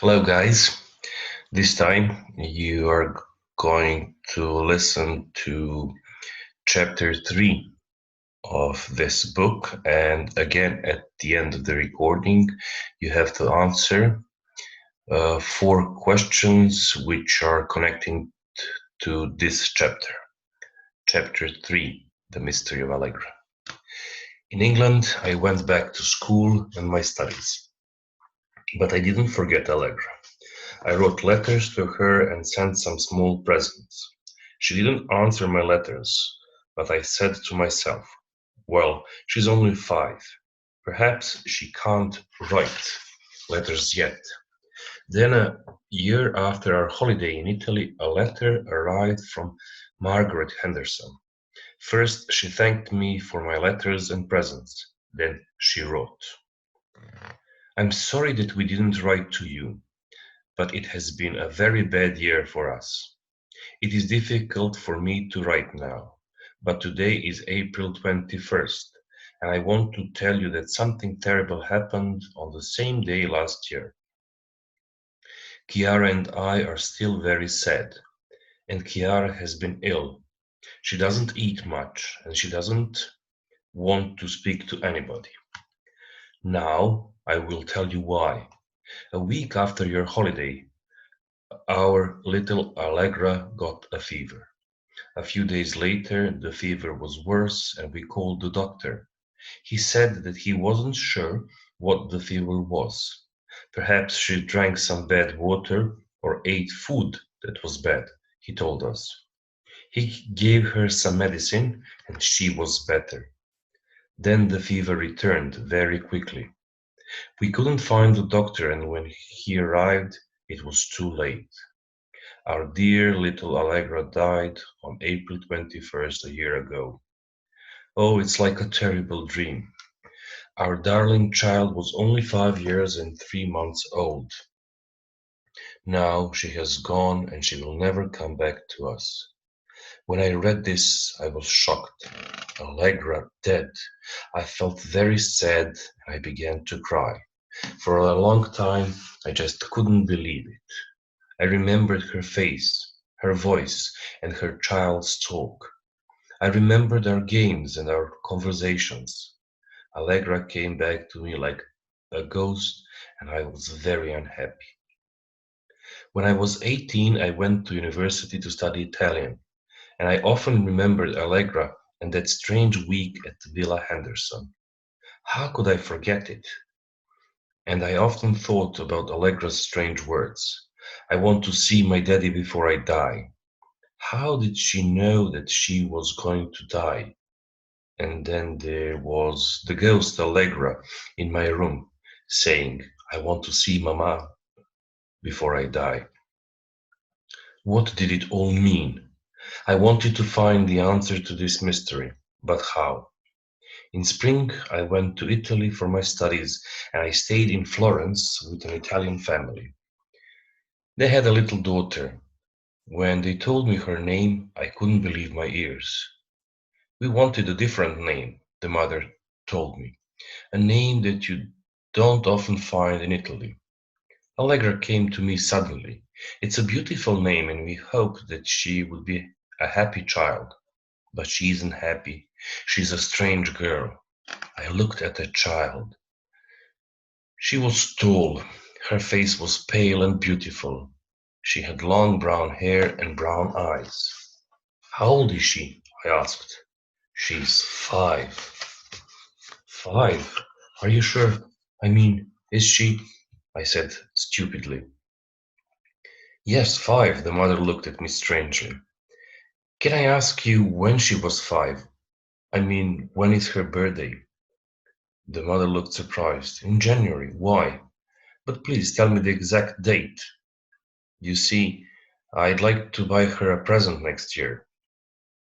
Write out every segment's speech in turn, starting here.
Hello, guys. This time you are going to listen to chapter 3 of this book, and again, at the end of the recording, you have to answer 4 questions which are connecting to this chapter. Chapter 3, The Mystery of Allegra. In England, I went back to school and my studies, but I didn't forget Allegra. I wrote letters to her and sent some small presents. She didn't answer my letters, but I said to myself, well, she's only 5. Perhaps she can't write letters yet. Then a year after our holiday in Italy, a letter arrived from Margaret Henderson. First, she thanked me for my letters and presents. Then she wrote, I'm sorry that we didn't write to you, but it has been a very bad year for us. It is difficult for me to write now, but today is April 21st, and I want to tell you that something terrible happened on the same day last year. Chiara and I are still very sad, and Chiara has been ill. She doesn't eat much, and she doesn't want to speak to anybody. Now I will tell you why. A week after your holiday, our little Allegra got a fever. A few days later, the fever was worse and we called the doctor. He said that he wasn't sure what the fever was. Perhaps she drank some bad water or ate food that was bad, he told us. He gave her some medicine and she was better. Then the fever returned very quickly. We couldn't find the doctor, and when he arrived, it was too late. Our dear little Allegra died on April 21st a year ago. Oh, it's like a terrible dream. Our darling child was only 5 years and 3 months old. Now she has gone and she will never come back to us. When I read this, I was shocked. Allegra dead. I felt very sad and I began to cry. For a long time, I just couldn't believe it. I remembered her face, her voice, and her child's talk. I remembered our games and our conversations. Allegra came back to me like a ghost, and I was very unhappy. When I was 18, I went to university to study Italian, and I often remembered Allegra and that strange week at Villa Henderson. How could I forget it? And I often thought about Allegra's strange words. I want to see my daddy before I die. How did she know that she was going to die? And then there was the ghost Allegra in my room saying, I want to see Mama before I die. What did it all mean? I wanted to find the answer to this mystery, but how? In spring, I went to Italy for my studies and I stayed in Florence with an Italian family. They had a little daughter. When they told me her name, I couldn't believe my ears. We wanted a different name, the mother told me, a name that you don't often find in Italy. Allegra came to me suddenly. It's a beautiful name and we hoped that she would be a happy child. But she isn't happy. She's a strange girl. I looked at the child. She was tall. Her face was pale and beautiful. She had long brown hair and brown eyes. How old is she? I asked. She's 5. 5? Are you sure? I mean, is she? I said stupidly. Yes, 5. The mother looked at me strangely. Can I ask you when she was 5? I mean, when is her birthday? The mother looked surprised. In January. Why? But please tell me the exact date. You see, I'd like to buy her a present next year.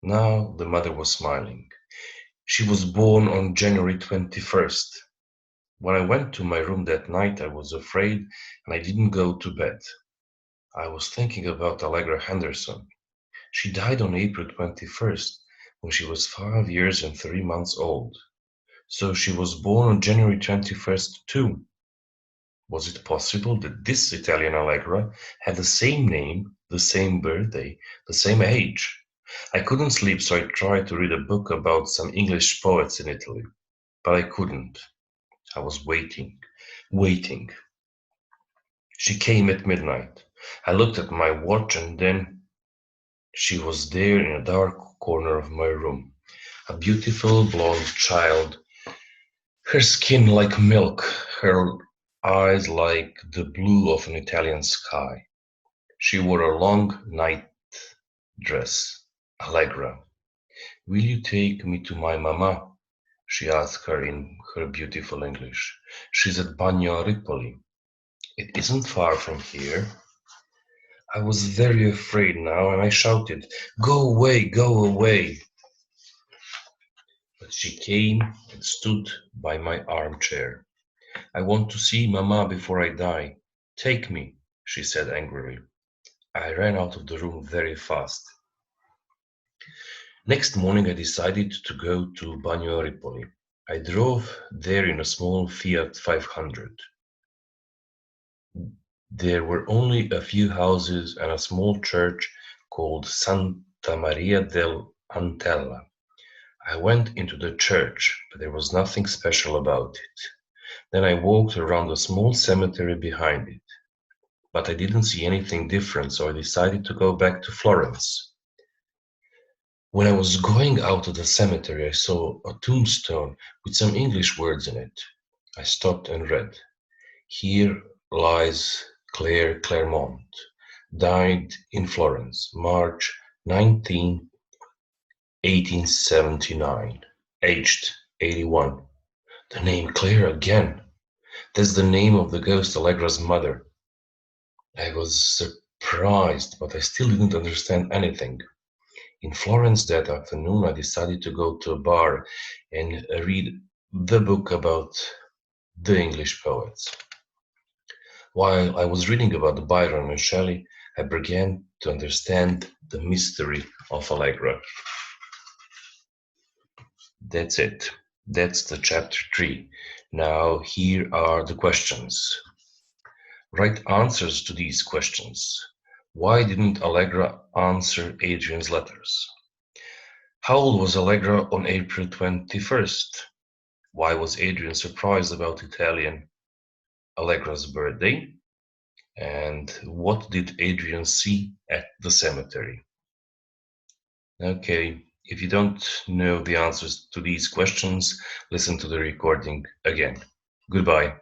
Now the mother was smiling. She was born on January 21st. When I went to my room that night, I was afraid and I didn't go to bed. I was thinking about Allegra Henderson. She died on April 21st when she was 5 years and 3 months old. So she was born on January 21st too. Was it possible that this Italian Allegra had the same name, the same birthday, the same age? I couldn't sleep, so I tried to read a book about some English poets in Italy, but I couldn't. I was waiting. She came at midnight. I looked at my watch, and then she was there in a dark corner of my room. A beautiful blonde child, her skin like milk, her eyes like the blue of an Italian sky. She wore a long night dress. Allegra, will you take me to my mamma? She asked her in her beautiful English. She's at Bagno Ripoli. It isn't far from here. I was very afraid now, and I shouted, "Go away, go away!" But she came and stood by my armchair. "I want to see Mamma before I die. Take me," she said angrily. I ran out of the room very fast. Next morning I decided to go to Bagno Ripoli. I drove there in a small Fiat 500. There were only a few houses and a small church called Santa Maria dell'Antella. I went into the church, but there was nothing special about it. Then I walked around a small cemetery behind it, but I didn't see anything different, so I decided to go back to Florence. When I was going out of the cemetery, I saw a tombstone with some English words in it. I stopped and read, "Here lies Claire Claremont, died in Florence, March 19, 1879, aged 81. The name Claire again. That's the name of the ghost Allegra's mother. I was surprised, but I still didn't understand anything. In Florence that afternoon, I decided to go to a bar and read the book about the English poets. While I was reading about Byron and Shelley, I began to understand the mystery of Allegra. That's it. That's the chapter 3. Now here are the questions. Write answers to these questions. Why didn't Allegra answer Adrian's letters? How old was Allegra on April 21st? Why was Adrian surprised about Italian Allegra's birthday? And what did Adrian see at the cemetery? Okay, if you don't know the answers to these questions, listen to the recording again. Goodbye.